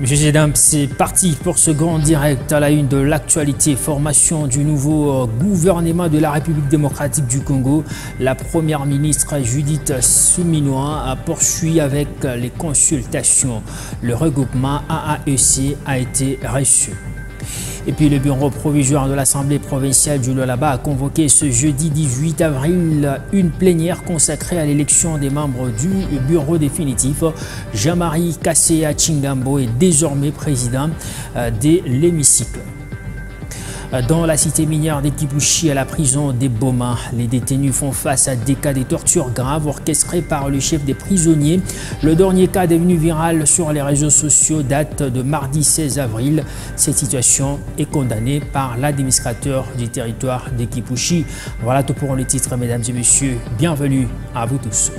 Monsieur Zedam, c'est parti pour ce grand direct à la une de l'actualité. Formation du nouveau gouvernement de la République démocratique du Congo. La première ministre Judith Suminwa poursuit avec les consultations. Le regroupement AAEC a été reçu. Et puis le bureau provisoire de l'Assemblée provinciale du Lualaba a convoqué ce jeudi 18 avril une plénière consacrée à l'élection des membres du bureau définitif. Jean-Marie Kasseya Chingambo est désormais président de l'hémicycle. Dans la cité minière d'Ekipushi, à la prison des Boma, les détenus font face à des cas de torture graves orchestrés par le chef des prisonniers. Le dernier cas devenu viral sur les réseaux sociaux date de mardi 16 avril. Cette situation est condamnée par l'administrateur du territoire d'Ekipushi. Voilà tout pour les titres, mesdames et messieurs. Bienvenue à vous tous.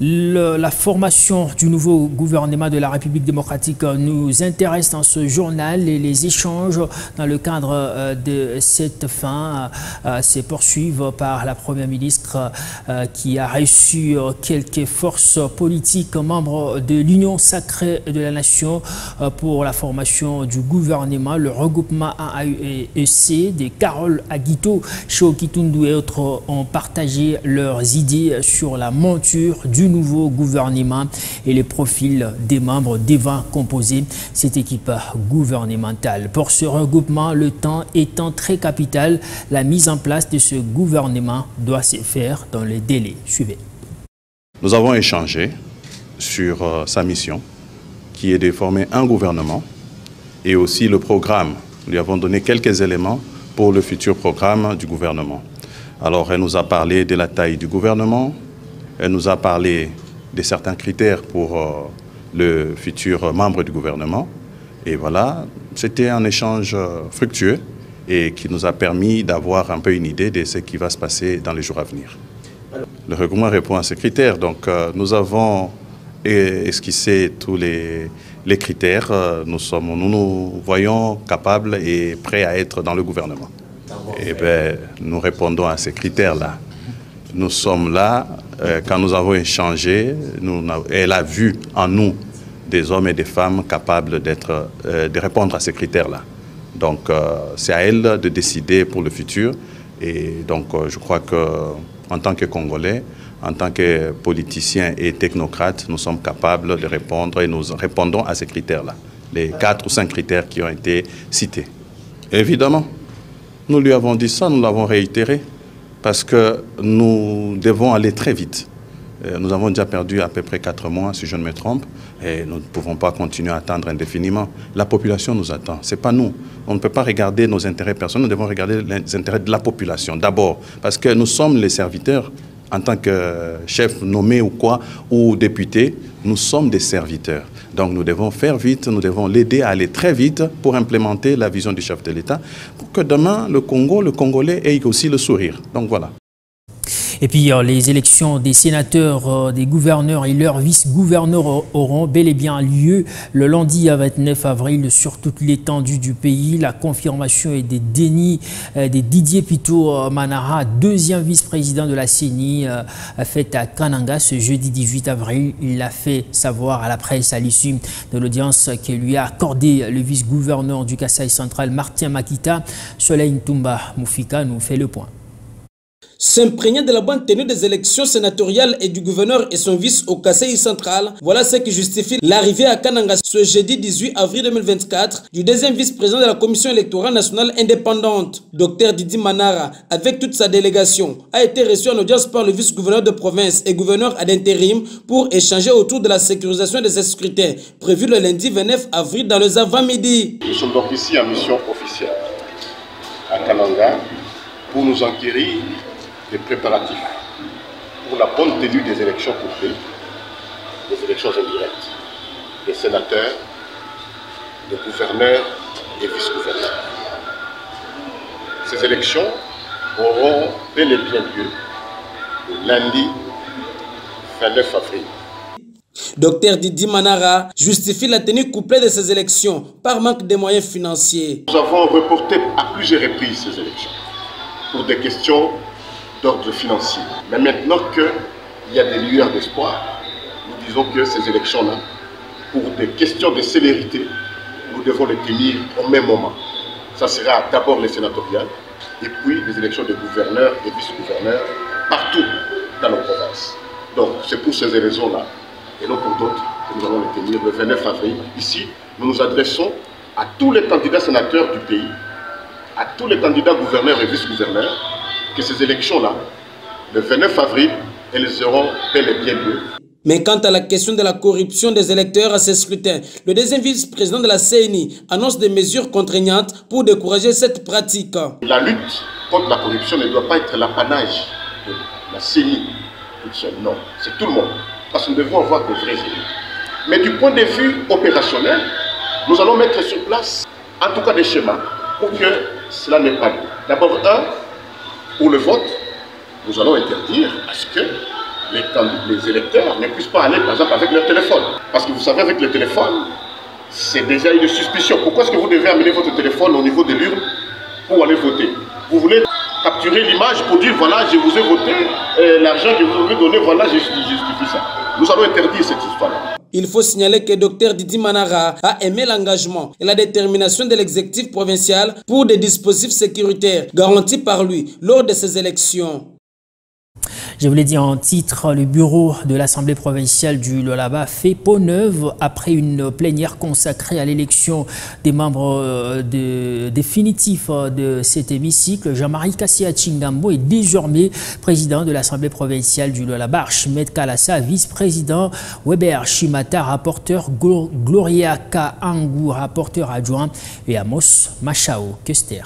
La formation du nouveau gouvernement de la République démocratique nous intéresse dans ce journal et les échanges dans le cadre de cette fin se poursuivent par la première ministre qui a reçu quelques forces politiques membres de l'Union sacrée de la nation pour la formation du gouvernement. Le regroupement AAEC de Carole Aguito, Cheo Kitundu et autres ont partagé leurs idées sur la monture du nouveau gouvernement et les profils des membres devant composer cette équipe gouvernementale. Pour ce regroupement, le temps étant très capital, la mise en place de ce gouvernement doit se faire dans les délais. Suivez. Nous avons échangé sur sa mission, qui est de former un gouvernement et aussi le programme. Nous lui avons donné quelques éléments pour le futur programme du gouvernement. Alors, elle nous a parlé de la taille du gouvernement. Elle nous a parlé de certains critères pour le futur membre du gouvernement. Et voilà, c'était un échange fructueux et qui nous a permis d'avoir un peu une idée de ce qui va se passer dans les jours à venir. Le regroupement répond à ces critères. Donc, nous avons esquissé tous les critères. Nous nous voyons capables et prêts à être dans le gouvernement. Et bien, nous répondons à ces critères-là. Nous sommes là, quand nous avons échangé, elle a vu en nous des hommes et des femmes capables de répondre à ces critères-là. Donc, c'est à elle de décider pour le futur. Et donc, je crois qu'en tant que Congolais, en tant que politiciens et technocrates, nous sommes capables de répondre et nous répondons à ces critères-là. Les 4 ou 5 critères qui ont été cités. Évidemment, nous lui avons dit ça, nous l'avons réitéré. Parce que nous devons aller très vite. Nous avons déjà perdu à peu près 4 mois, si je ne me trompe, et nous ne pouvons pas continuer à attendre indéfiniment. La population nous attend, ce n'est pas nous. On ne peut pas regarder nos intérêts personnels, nous devons regarder les intérêts de la population d'abord. Parce que nous sommes les serviteurs, en tant que chef nommé ou quoi, ou député, nous sommes des serviteurs. Donc nous devons faire vite, nous devons l'aider à aller très vite pour implémenter la vision du chef de l'État, pour que demain, le Congo, le Congolais ait aussi le sourire. Donc voilà. Et puis les élections des sénateurs, des gouverneurs et leurs vice-gouverneurs auront bel et bien lieu le lundi 29 avril sur toute l'étendue du pays. La confirmation est des Denis, des Didier Pito Manara, deuxième vice-président de la CENI, faite à Kananga ce jeudi 18 avril. Il l'a fait savoir à la presse à l'issue de l'audience que lui a accordé le vice-gouverneur du Kasaï central, Martin Makita. Soleil Ntumba Moufika nous fait le point. S'imprégner de la bonne tenue des élections sénatoriales et du gouverneur et son vice au Kasaï central, voilà ce qui justifie l'arrivée à Kananga ce jeudi 18 avril 2024 du deuxième vice-président de la Commission électorale nationale indépendante, Dr Didi Manara, avec toute sa délégation, a été reçu en audience par le vice-gouverneur de province et gouverneur ad intérim pour échanger autour de la sécurisation des scrutins prévus le lundi 29 avril dans les avant-midi. Nous sommes donc ici en mission officielle à Kananga pour nous enquérir des préparatifs pour la bonne tenue des élections couplées, des élections indirectes, des sénateurs, des gouverneurs et vice-gouverneurs. Ces élections auront bel et bien lieu le lundi 29 avril. Dr Didi Manara justifie la tenue couplée de ces élections par manque de moyens financiers. Nous avons reporté à plusieurs reprises ces élections pour des questions d'ordre financier. Mais maintenant qu'il y a des lueurs d'espoir, nous disons que ces élections-là, pour des questions de célérité, nous devons les tenir au même moment. Ça sera d'abord les sénatoriales et puis les élections de gouverneurs et vice-gouverneurs partout dans nos provinces. Donc c'est pour ces raisons-là, et non pour d'autres, que nous allons les tenir le 29 avril. Ici, nous nous adressons à tous les candidats sénateurs du pays, à tous les candidats gouverneurs et vice-gouverneurs, que ces élections-là, le 29 avril, elles auront bel et bien lieu. Mais quant à la question de la corruption des électeurs à ces scrutins, le deuxième vice-président de la CENI annonce des mesures contraignantes pour décourager cette pratique. La lutte contre la corruption ne doit pas être l'apanage de la CENI toute seule, non, c'est tout le monde. Parce que nous devons avoir de vrais élus. Mais du point de vue opérationnel, nous allons mettre sur place, en tout cas des schémas, pour que cela n'ait pas lieu. D'abord, pour le vote, nous allons interdire à ce que les électeurs ne puissent pas aller, par exemple, avec leur téléphone. Parce que vous savez, avec le téléphone, c'est déjà une suspicion. Pourquoi est-ce que vous devez amener votre téléphone au niveau de l'urne pour aller voter? Vous voulez capturer l'image pour dire, voilà, je vous ai voté, l'argent que vous avez donné, voilà, je justifie ça. Nous allons interdire cette histoire-là. Il faut signaler que Dr Didi Manara a aimé l'engagement et la détermination de l'exécutif provincial pour des dispositifs sécuritaires garantis par lui lors de ces élections. Je vous l'ai dit en titre, le bureau de l'Assemblée provinciale du Lualaba fait peau neuve après une plénière consacrée à l'élection des membres définitifs de cet hémicycle. Jean-Marie Kassia Chingambo est désormais président de l'Assemblée provinciale du Lualaba, Archimède Kalassa, vice-président, Weber Shimata, rapporteur, Gloria Kaangou, rapporteur adjoint, et Amos Machao Kester.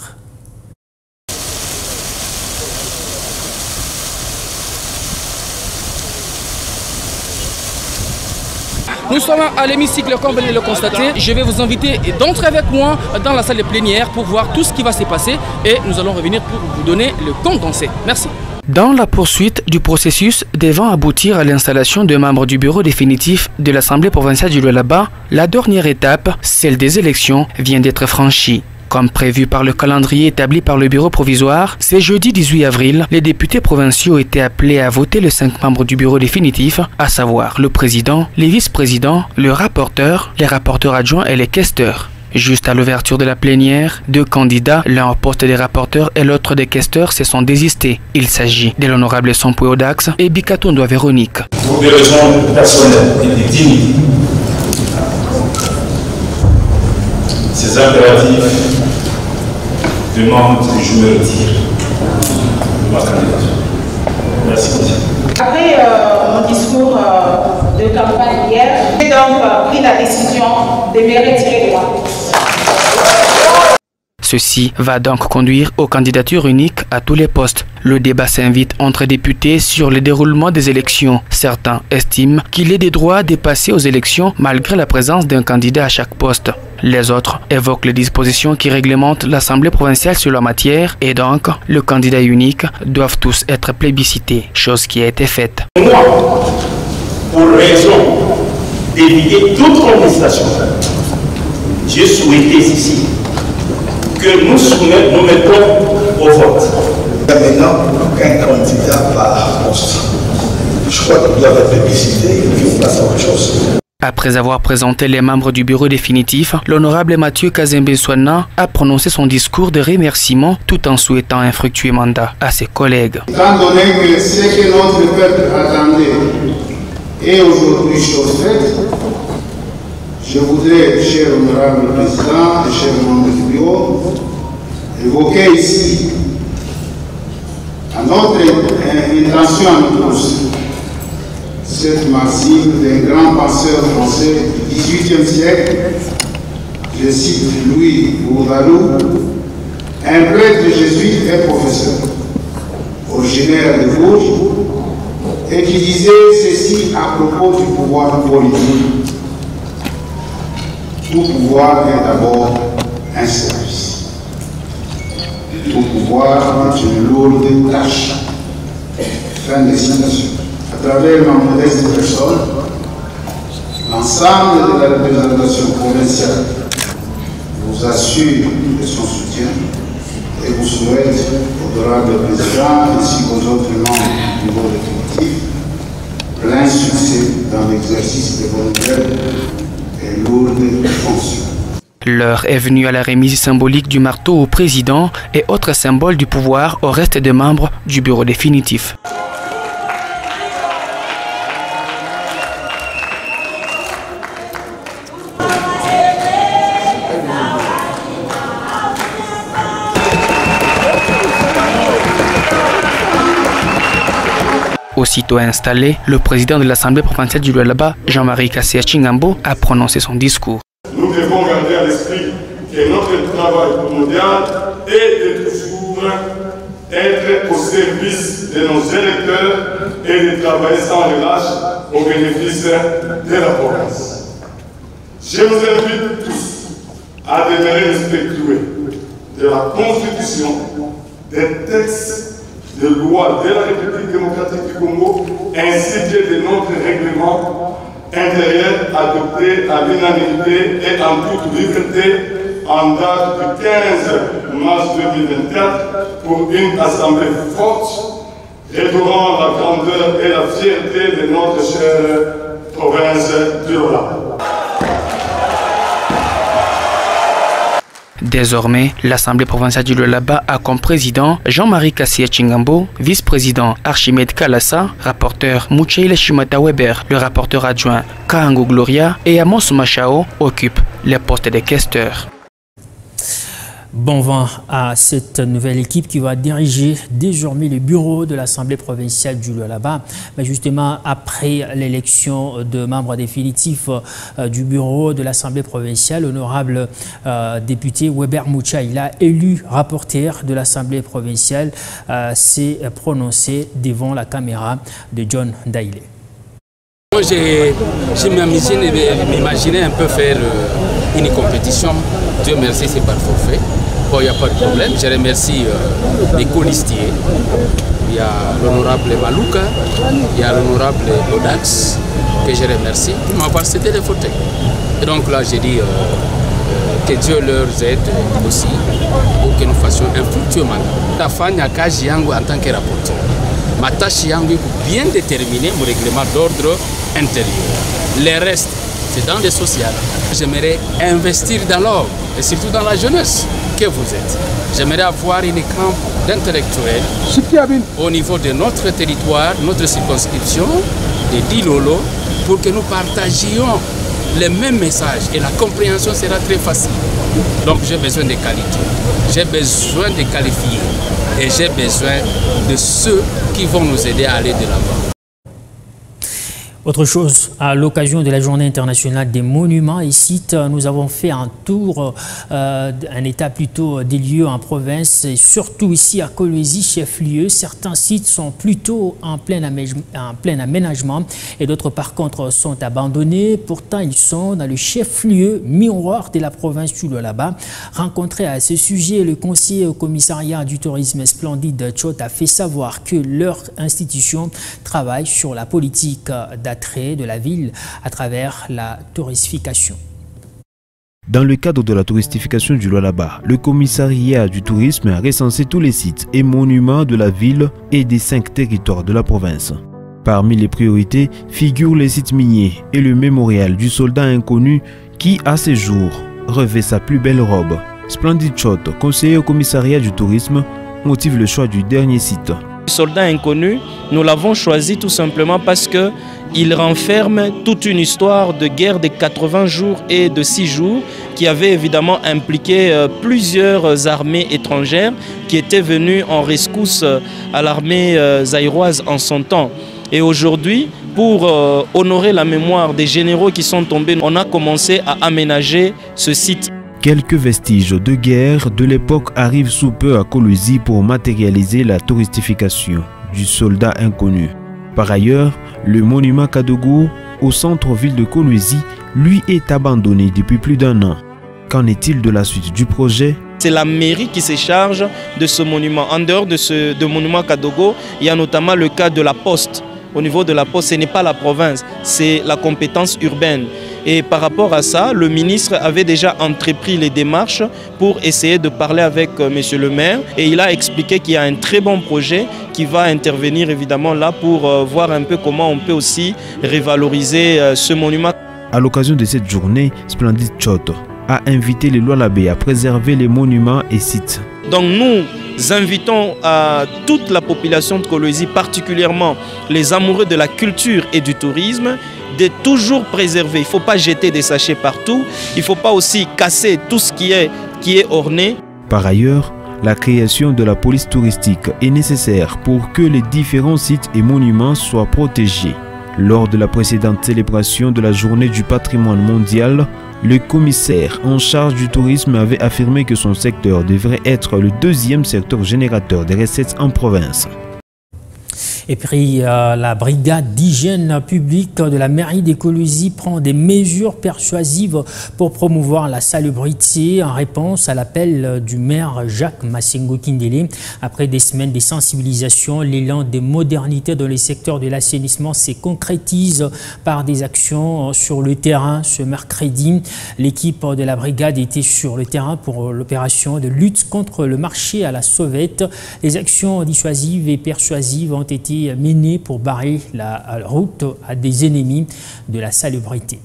Nous sommes à l'hémicycle, comme vous venez de le constater. Je vais vous inviter d'entrer avec moi dans la salle de plénière pour voir tout ce qui va se passer et nous allons revenir pour vous donner le condensé. Merci. Dans la poursuite du processus devant aboutir à l'installation de membres du bureau définitif de l'Assemblée provinciale du Lualaba, la dernière étape, celle des élections, vient d'être franchie. Comme prévu par le calendrier établi par le bureau provisoire, c'est jeudi 18 avril, les députés provinciaux étaient appelés à voter les 5 membres du bureau définitif, à savoir le président, les vice-présidents, le rapporteur, les rapporteurs adjoints et les questeurs. Juste à l'ouverture de la plénière, 2 candidats, l'un au poste des rapporteurs et l'autre des questeurs, se sont désistés. Il s'agit de l'honorable Sompoué Odax et Bikatondo Véronique. Pour des raisons personnelles et de dignité, ces impératifs demandent que je me retire de ma candidature. Merci. Après mon discours de campagne hier, j'ai donc pris la décision de me retirer de la course. Ceci va donc conduire aux candidatures uniques à tous les postes. Le débat s'invite entre députés sur le déroulement des élections. Certains estiment qu'il est des droits de passer aux élections malgré la présence d'un candidat à chaque poste. Les autres évoquent les dispositions qui réglementent l'Assemblée provinciale sur la matière et donc le candidat unique doivent tous être plébiscités, chose qui a été faite. Moi, pour raison d'éviter toute contestation, j'ai souhaité ici que nous mettons au vote. Maintenant, qu'un candidat par poste, je crois qu'il doit être plébiscité et puis on passe à autre chose. Après avoir présenté les membres du bureau définitif, l'honorable Mathieu Kazembe-Swana a prononcé son discours de remerciement tout en souhaitant un fructueux mandat à ses collègues. Étant donné que ce que notre peuple attendait est aujourd'hui chose faite, je voudrais, cher honorable président et cher membre du bureau, évoquer ici à notre intention à nous tous cette maxime d'un grand penseur français du XVIIIe siècle, je cite Louis Bourdalou, un prêtre jésuite et professeur, originaire de Bourges, et qui disait ceci à propos du pouvoir politique. Tout pouvoir est d'abord un service. Tout pouvoir est une lourde tâche. Fin de citation. À travers ma modeste personne, L'ensemble de la représentation provinciale vous assure de son soutien et vous souhaite, honorable président ainsi qu'aux autres membres du bureau exécutif, plein succès dans l'exercice de vos nouvelles et lourdes fonctions. L'heure est venue à la remise symbolique du marteau au président et autres symboles du pouvoir au reste des membres du bureau définitif. Aussitôt installé, le président de l'Assemblée provinciale du Lualaba, Jean-Marie Kassia Chingambo, a prononcé son discours. Nous devons garder à l'esprit que notre travail mondial est de toujours être au service de nos électeurs et de travailler sans relâche au bénéfice de la province. Je vous invite tous à demeurer respectueux de la Constitution, des textes de loi de la République démocratique du Congo ainsi que de notre règlement intérieur adopté à l'unanimité et en toute liberté en date du 15 mars 2024 pour une assemblée forte, restaurant la grandeur et la fierté de notre chère province du Lualaba. Désormais, l'Assemblée provinciale du Lualaba a comme président Jean-Marie Kassia Chingambo, vice-président Archimède Kalassa, rapporteur Moucheile Shimata Weber, le rapporteur adjoint Kaango Gloria et Amos Machao occupent les postes de questeurs. Bon vent à cette nouvelle équipe qui va diriger désormais le bureau de l'Assemblée provinciale du Lualaba. Mais justement, après l'élection de membres définitifs du bureau de l'Assemblée provinciale, l'honorable député Weber Mouchaïla, élu rapporteur de l'Assemblée provinciale, s'est prononcé devant la caméra de John Daile. Moi, je m'imaginais un peu faire une compétition. Dieu merci, c'est par forfait. Bon, il n'y a pas de problème. Je remercie les colistiers. Il y a l'honorable Malouka, il y a l'honorable Odax, que je remercie. Ils m'ont passé les fauteuils. Et donc là, j'ai dit que Dieu leur aide aussi pour que nous fassions un fructueux mandat. La fin, en tant que rapporteur. Ma tâche est bien déterminer mon règlement d'ordre intérieur. Les restes, c'est dans le social. J'aimerais investir dans l'homme et surtout dans la jeunesse que vous êtes. J'aimerais avoir une camp d'intellectuels au niveau de notre territoire, notre circonscription, de Dilolo, pour que nous partagions les mêmes messages et la compréhension sera très facile. Donc j'ai besoin de qualité, j'ai besoin de qualifiés et j'ai besoin de ceux qui vont nous aider à aller de l'avant. Autre chose, à l'occasion de la Journée internationale des monuments et sites, nous avons fait un tour, un état plutôt des lieux en province, et surtout ici à Kolwezi, chef-lieu. Certains sites sont plutôt en plein aménagement et d'autres par contre sont abandonnés. Pourtant, ils sont dans le chef-lieu miroir de la province du Lualaba. Rencontré à ce sujet, le conseiller au commissariat du tourisme Splendide Tchot a fait savoir que leur institution travaille sur la politique d'attrait de la ville à travers la touristification. Dans le cadre de la touristification du Lualaba, le commissariat du tourisme a recensé tous les sites et monuments de la ville et des 5 territoires de la province. Parmi les priorités figurent les sites miniers et le mémorial du soldat inconnu qui, à ses jours, revêt sa plus belle robe. Splendide Tchot, conseiller au commissariat du tourisme, motive le choix du dernier site. Le soldat inconnu, nous l'avons choisi tout simplement parce qu'il renferme toute une histoire de guerre de 80 jours et de 6 jours qui avait évidemment impliqué plusieurs armées étrangères qui étaient venues en rescousse à l'armée zaïroise en son temps. Et aujourd'hui, pour honorer la mémoire des généraux qui sont tombés, on a commencé à aménager ce site. Quelques vestiges de guerre de l'époque arrivent sous peu à Kolwezi pour matérialiser la touristification du soldat inconnu. Par ailleurs, le monument Kadogo au centre-ville de Kolwezi, lui, est abandonné depuis plus d'1 an. Qu'en est-il de la suite du projet? C'est la mairie qui se charge de ce monument. En dehors de ce monument Kadogo, il y a notamment le cas de la poste. Au niveau de la poste, ce n'est pas la province, c'est la compétence urbaine. Et par rapport à ça, le ministre avait déjà entrepris les démarches pour essayer de parler avec monsieur le maire. Et il a expliqué qu'il y a un très bon projet qui va intervenir évidemment là pour voir un peu comment on peut aussi revaloriser ce monument. À l'occasion de cette journée, Splendid Choto a invité les Lualabé à préserver les monuments et sites. Donc nous invitons à toute la population de Kolwezi, particulièrement les amoureux de la culture et du tourisme, de toujours préserver. Il ne faut pas jeter des sachets partout. Il ne faut pas aussi casser tout ce qui est orné. Par ailleurs, la création de la police touristique est nécessaire pour que les différents sites et monuments soient protégés. Lors de la précédente célébration de la journée du patrimoine mondial, le commissaire en charge du tourisme avait affirmé que son secteur devrait être le deuxième secteur générateur des recettes en province. Et puis, la brigade d'hygiène publique de la mairie de Kolwezi prend des mesures persuasives pour promouvoir la salubrité en réponse à l'appel du maire Jacques Massengo Kindele. Après des semaines de sensibilisation, l'élan des modernités dans les secteurs de l'assainissement se concrétise par des actions sur le terrain. Ce mercredi, l'équipe de la brigade était sur le terrain pour l'opération de lutte contre le marché à la sauvette. Les actions dissuasives et persuasives ont été menées pour barrer la route à des ennemis de la salubrité.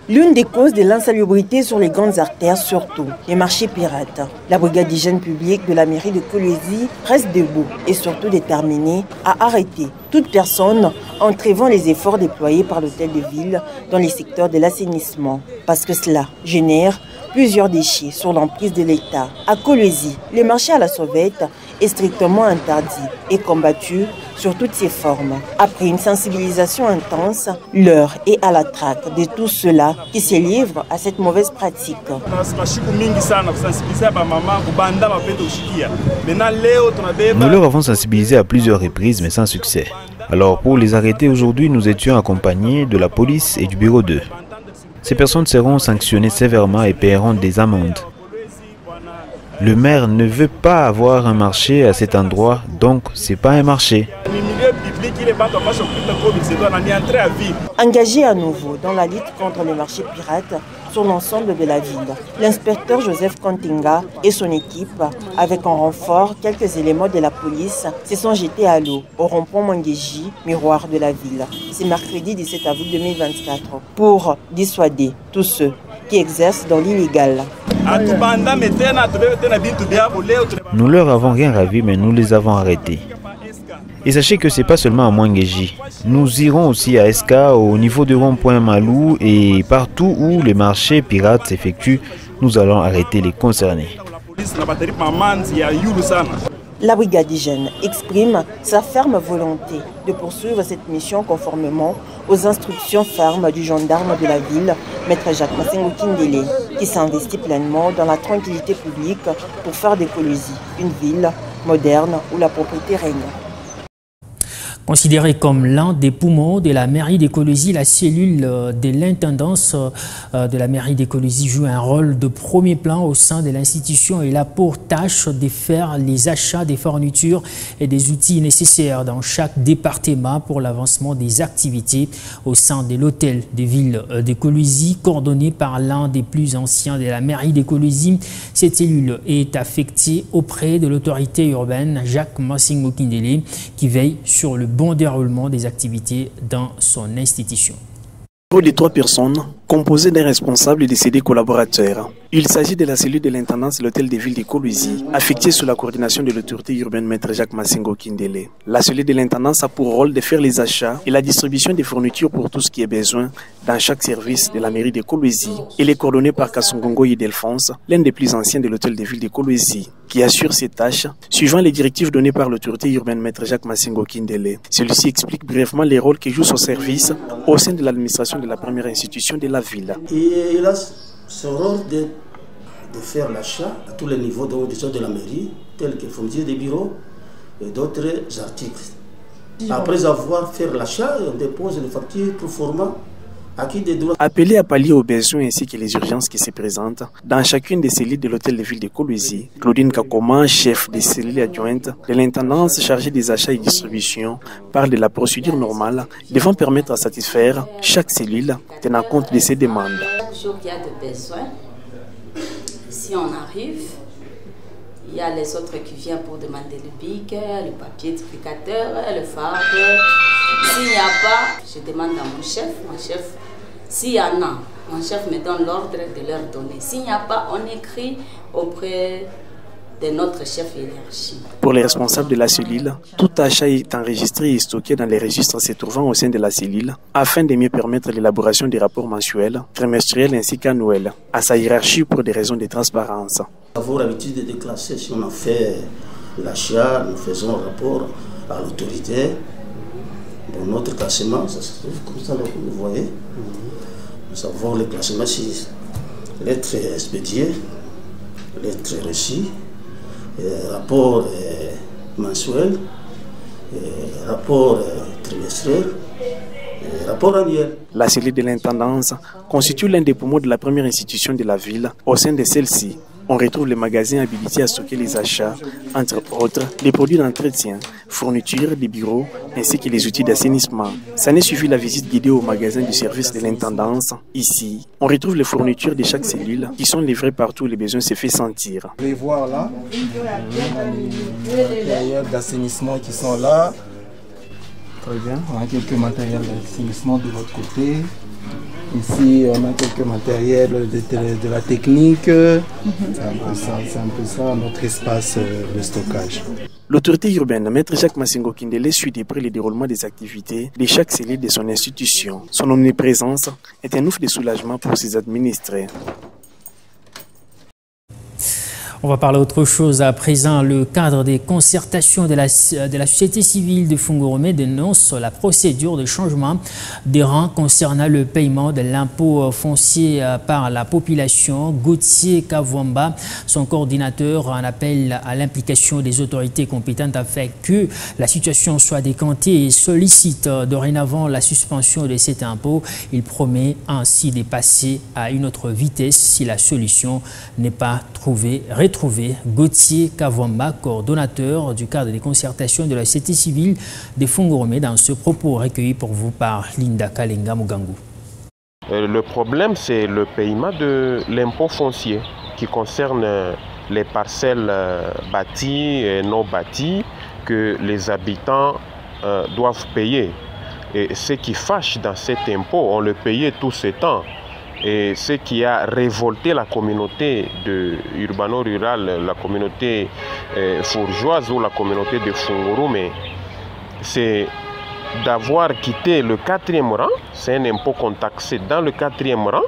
L'une des causes de l'insalubrité sur les grandes artères, surtout les marchés pirates. La brigade d'hygiène publique de la mairie de Kolwezi reste debout et surtout déterminée à arrêter toute personne entravant les efforts déployés par l'hôtel de ville dans les secteurs de l'assainissement. Parce que cela génère plusieurs déchets sur l'emprise de l'État. À Kolwezi, le marché à la sauvette est strictement interdit et combattu sur toutes ses formes. Après une sensibilisation intense, l'heure est à la traque de tous ceux-là qui se livrent à cette mauvaise pratique. Nous leur avons sensibilisé à plusieurs reprises, mais sans succès. Alors pour les arrêter aujourd'hui, nous étions accompagnés de la police et du bureau 2. Ces personnes seront sanctionnées sévèrement et paieront des amendes. Le maire ne veut pas avoir un marché à cet endroit, donc c'est pas un marché. Engagé à nouveau dans la lutte contre les marchés pirates sur l'ensemble de la ville, l'inspecteur Joseph Kontinga et son équipe, avec en renfort quelques éléments de la police, se sont jetés à l'eau au rond-point Manguéji, miroir de la ville. C'est mercredi 17 avril 2024 pour dissuader tous ceux qui exercent dans l'illégal. Nous leur avons rien ravi, mais nous les avons arrêtés. Et sachez que ce n'est pas seulement à Manguéji. Nous irons aussi à Eska, au niveau de rond-point Malou, et partout où les marchés pirates s'effectuent, nous allons arrêter les concernés. La brigade d'hygiène exprime sa ferme volonté de poursuivre cette mission conformément aux instructions fermes du gendarme de la ville, Maître Jacques Massengo Kindele, qui s'investit pleinement dans la tranquillité publique pour faire de Kolwezi une ville moderne où la propriété règne. Considérée comme l'un des poumons de la mairie de Kolwezi, la cellule de l'intendance de la mairie de Kolwezi joue un rôle de premier plan au sein de l'institution et a pour tâche de faire les achats des fournitures et des outils nécessaires dans chaque département pour l'avancement des activités au sein de l'hôtel de ville de Kolwezi, coordonné par l'un des plus anciens de la mairie de Kolwezi. Cette cellule est affectée auprès de l'autorité urbaine Jacques Massengo Kindele qui veille sur le bon déroulement des activités dans son institution. Pour les 3 personnes, composées d'un responsable et de ses 2 collaborateurs. Il s'agit de la cellule de l'intendance de l'hôtel de ville de Kolwezi, affectée sous la coordination de l'autorité urbaine Maître Jacques Massengo Kindele. La cellule de l'intendance a pour rôle de faire les achats et la distribution des fournitures pour tout ce qui est besoin dans chaque service de la mairie de Kolwezi. Elle est coordonnée par Kassongongo Yedelfonse, l'un des plus anciens de l'hôtel de ville de Kolwezi, qui assure ses tâches suivant les directives données par l'autorité urbaine Maître Jacques Massengo Kindele. Celui-ci explique brièvement les rôles que joue son service au sein de l'administration de la première institution de la ville. Et il a ce rôle de faire l'achat à tous les niveaux de la mairie, tels que fournitures des bureaux et d'autres articles. Après avoir fait l'achat, on dépose les factures pour format acquis des droits. Appelé à pallier aux besoins ainsi que les urgences qui se présentent, dans chacune des cellules de l'hôtel de ville de Kolwezi, Claudine Kakoma, chef des cellules adjointes de l'intendance chargée des achats et distributions, parle de la procédure normale devant permettre à satisfaire chaque cellule tenant compte de ses demandes. Chaque jour qu'il y a de besoins, si on arrive, il y a les autres qui viennent pour demander le bic, le papier explicateur, le farde. S'il n'y a pas, je demande à mon chef, s'il y en a, mon chef me donne l'ordre de leur donner. S'il n'y a pas, on écrit auprès de notre chef hiérarchie. Pour les responsables de la cellule, tout achat est enregistré et stocké dans les registres se trouvant au sein de la cellule afin de mieux permettre l'élaboration des rapports mensuels, trimestriels ainsi qu'annuels, à sa hiérarchie pour des raisons de transparence. Avoir l'habitude de déclasser, si on a fait l'achat, nous faisons un rapport à l'autorité. Dans notre classement, ça se trouve comme ça, là, comme vous voyez. Nous avons le classement si lettres expédiées, lettres reçues, rapport mensuel, rapport trimestriel, rapport annuel. La cellule de l'intendance constitue l'un des poumons de la première institution de la ville. Au sein de celle-ci, on retrouve les magasins habilités à stocker les achats, entre autres les produits d'entretien, fournitures, des bureaux, ainsi que les outils d'assainissement. Ça n'est suivi la visite guidée au magasin du service de l'intendance. Ici, on retrouve les fournitures de chaque cellule qui sont livrées partout où les besoins se font sentir. Vous pouvez voir là, les matériels d'assainissement qui sont là. Très bien, on a quelques matériels d'assainissement de votre côté. Ici, on a quelques matériels de la technique. C'est un peu ça notre espace de stockage. L'autorité urbaine, Maître Jacques Massingo Kindele, suit de près le déroulement des activités de chaque cellule de son institution. Son omniprésence est un ouf de soulagement pour ses administrés. On va parler autre chose à présent. Le cadre des concertations de la société civile de Fungoromé dénonce la procédure de changement des rangs concernant le paiement de l'impôt foncier par la population. Gauthier Kavwamba, son coordinateur, en appelle à l'implication des autorités compétentes afin que la situation soit décantée et sollicite dorénavant la suspension de cet impôt. Il promet ainsi de passer à une autre vitesse si la solution n'est pas retrouvée. Gauthier Kavwamba, coordonnateur du cadre des concertations de la société civile de Fungoromé, dans ce propos recueilli pour vous par Linda Kalenga Mugangu. Le problème, c'est le paiement de l'impôt foncier qui concerne les parcelles bâties et non bâties que les habitants doivent payer. Et ce qui fâche dans cet impôt, on le payait tout ce temps. Et ce qui a révolté la communauté urbano-rurale, la communauté fourgeoise ou la communauté de Fungoromé, c'est d'avoir quitté le 4e rang. C'est un impôt qu'on taxait dans le 4e rang.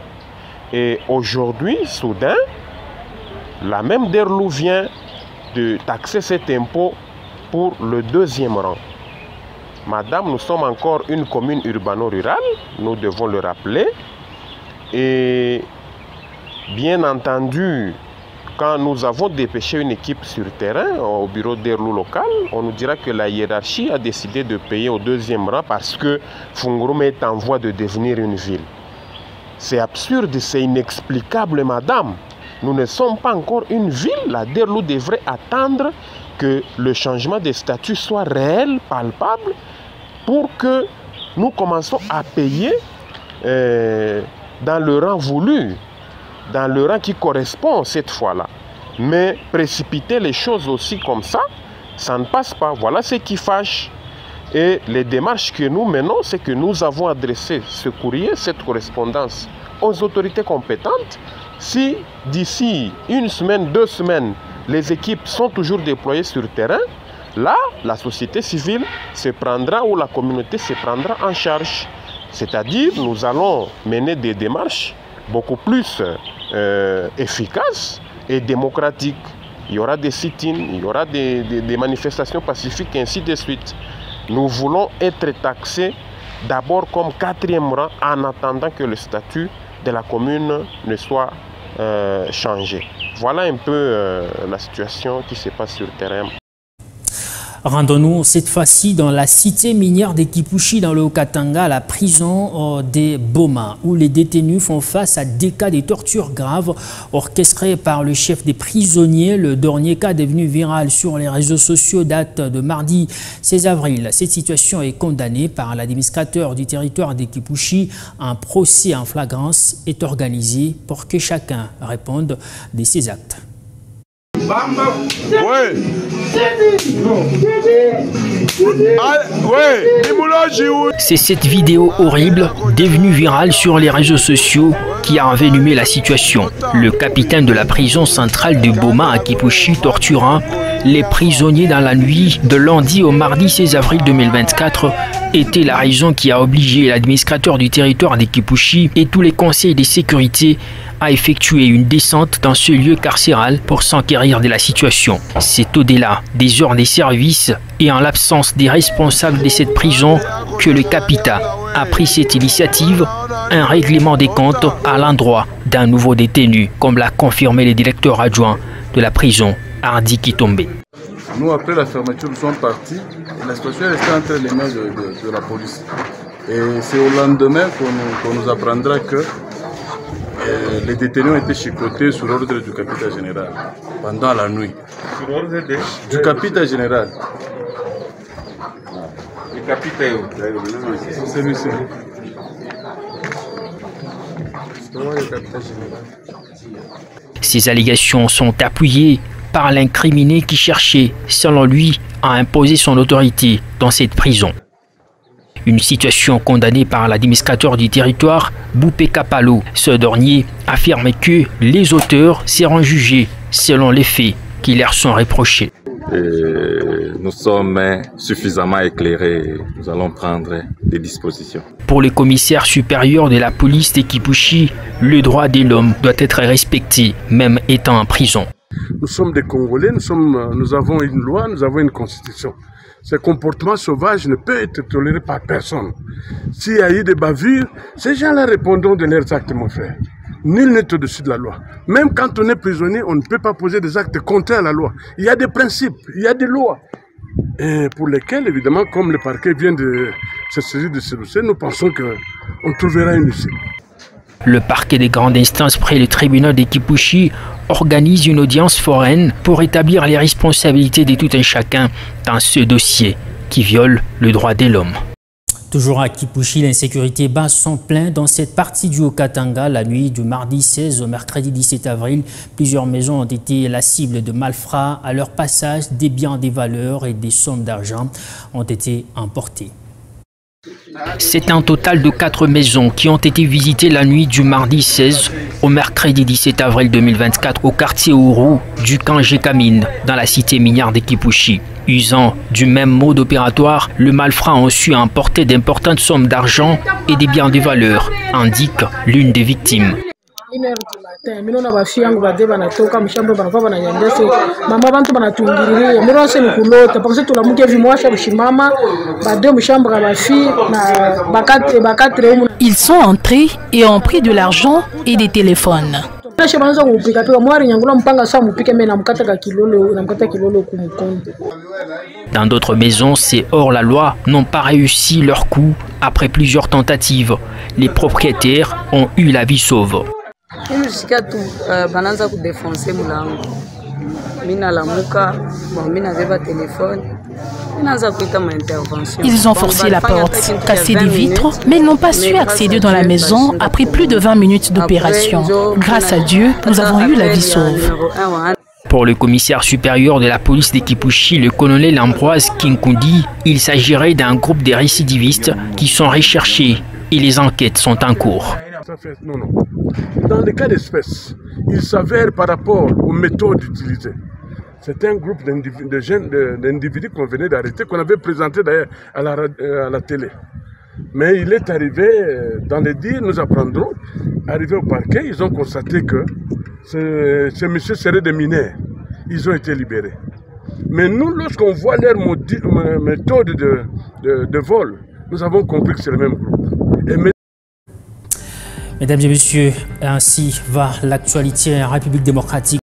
Et aujourd'hui, soudain, la même Derlou vient de taxer cet impôt pour le 2e rang. Madame, nous sommes encore une commune urbano-rurale, nous devons le rappeler. Et bien entendu, quand nous avons dépêché une équipe sur terrain au bureau d'Erlou local, on nous dira que la hiérarchie a décidé de payer au 2e rang parce que Fungoromé est en voie de devenir une ville. C'est absurde, c'est inexplicable, madame. Nous ne sommes pas encore une ville. La Derlou devrait attendre que le changement de statut soit réel, palpable, pour que nous commençons à payer dans le rang voulu, dans le rang qui correspond cette fois-là. Mais précipiter les choses aussi comme ça, ça ne passe pas. Voilà ce qui fâche. Et les démarches que nous menons, c'est que nous avons adressé ce courrier, cette correspondance aux autorités compétentes. Si d'ici 1 semaine, 2 semaines, les équipes sont toujours déployées sur le terrain, là, la société civile se prendra ou la communauté se prendra en charge. C'est-à-dire, nous allons mener des démarches beaucoup plus efficaces et démocratiques. Il y aura des sit-ins, il y aura des manifestations pacifiques, et ainsi de suite. Nous voulons être taxés d'abord comme 4e rang en attendant que le statut de la commune ne soit changé. Voilà un peu la situation qui se passe sur le terrain. Rendons-nous cette fois-ci dans la cité minière de Kipushi dans le Haut-Katanga, la prison des Boma, où les détenus font face à des cas de torture graves orchestrés par le chef des prisonniers. Le dernier cas devenu viral sur les réseaux sociaux date de mardi 16 avril. Cette situation est condamnée par l'administrateur du territoire de Kipushi. Un procès en flagrance est organisé pour que chacun réponde de ses actes. C'est cette vidéo horrible devenue virale sur les réseaux sociaux qui a envenimé la situation. Le capitaine de la prison centrale de Boma à Kipushi torturant les prisonniers dans la nuit de lundi au mardi 16 avril 2024 était la raison qui a obligé l'administrateur du territoire de Kipushi et tous les conseils de sécurité à effectuer une descente dans ce lieu carcéral pour s'enquérir de la situation. C'est au-delà des heures de service et en l'absence des responsables de cette prison que le capitaine a pris cette initiative, un règlement des comptes à l'endroit d'un nouveau détenu, comme l'a confirmé le directeur adjoint de la prison, Hardy Kitombe. Nous, après la fermeture, nous sommes partis et la situation est restée entre les mains de la police. Et c'est au lendemain qu'on nous apprendra que les détenus ont été chicotés sur l'ordre du capitaine général pendant la nuit. Sur l'ordre du capitaine général. Le capitaine, c'est celui-ci. Ces allégations sont appuyées par l'incriminé qui cherchait, selon lui, à imposer son autorité dans cette prison. Une situation condamnée par l'administrateur du territoire, Boupé Kapalo. Ce dernier affirme que les auteurs seront jugés selon les faits qui leur sont reprochés. Nous sommes suffisamment éclairés et nous allons prendre des dispositions. Pour le commissaire supérieur de la police de Kipushi, le droit de l'homme doit être respecté, même étant en prison. Nous sommes des Congolais, nous avons une loi, nous avons une constitution. Ce comportement sauvage ne peut être toléré par personne. S'il y a eu des bavures, ces gens-là répondront de leurs actes, mon frère. Nul n'est au-dessus de la loi. Même quand on est prisonnier, on ne peut pas poser des actes contraires à la loi. Il y a des principes, il y a des lois. Et pour lesquels, évidemment, comme le parquet vient de se saisir de ce dossier, nous pensons qu'on trouvera une issue. Le parquet des grandes instances près le tribunal de Kipushi organise une audience foraine pour établir les responsabilités de tout un chacun dans ce dossier qui viole le droit de l'homme. Toujours à Kipushi, l'insécurité bat son plein dans cette partie du Haut-Katanga. La nuit du mardi 16 au mercredi 17 avril, plusieurs maisons ont été la cible de malfrats. À leur passage, des biens des valeurs et des sommes d'argent ont été emportés. C'est un total de 4 maisons qui ont été visitées la nuit du mardi 16 au mercredi 17 avril 2024 au quartier Ourou du camp Jekamine dans la cité minière de Kipushi. Usant du même mode opératoire, le malfrat a su emporter d'importantes sommes d'argent et des biens de valeur, indique l'une des victimes. Ils sont entrés et ont pris de l'argent et des téléphones. Dans d'autres maisons, ces hors-la-loi n'ont pas réussi leur coup après plusieurs tentatives. Les propriétaires ont eu la vie sauve. Ils ont forcé la porte, cassé des vitres, mais n'ont pas su accéder dans la maison après plus de 20 minutes d'opération. Grâce à Dieu, nous avons eu la vie sauve. Pour le commissaire supérieur de la police de Kipushi, le colonel Ambroise Kinkundi, il s'agirait d'un groupe de récidivistes qui sont recherchés et les enquêtes sont en cours. Non. Dans les cas d'espèce, il s'avère par rapport aux méthodes utilisées. C'est un groupe d'individus qu'on venait d'arrêter, qu'on avait présenté d'ailleurs à la télé. Mais il est arrivé, dans les dires, nous apprendrons, arrivé au parquet, ils ont constaté que ces messieurs seraient des mineurs. Ils ont été libérés. Mais nous, lorsqu'on voit leur méthode de vol, nous avons compris que c'est le même groupe. Mesdames et messieurs, ainsi va l'actualité en République démocratique.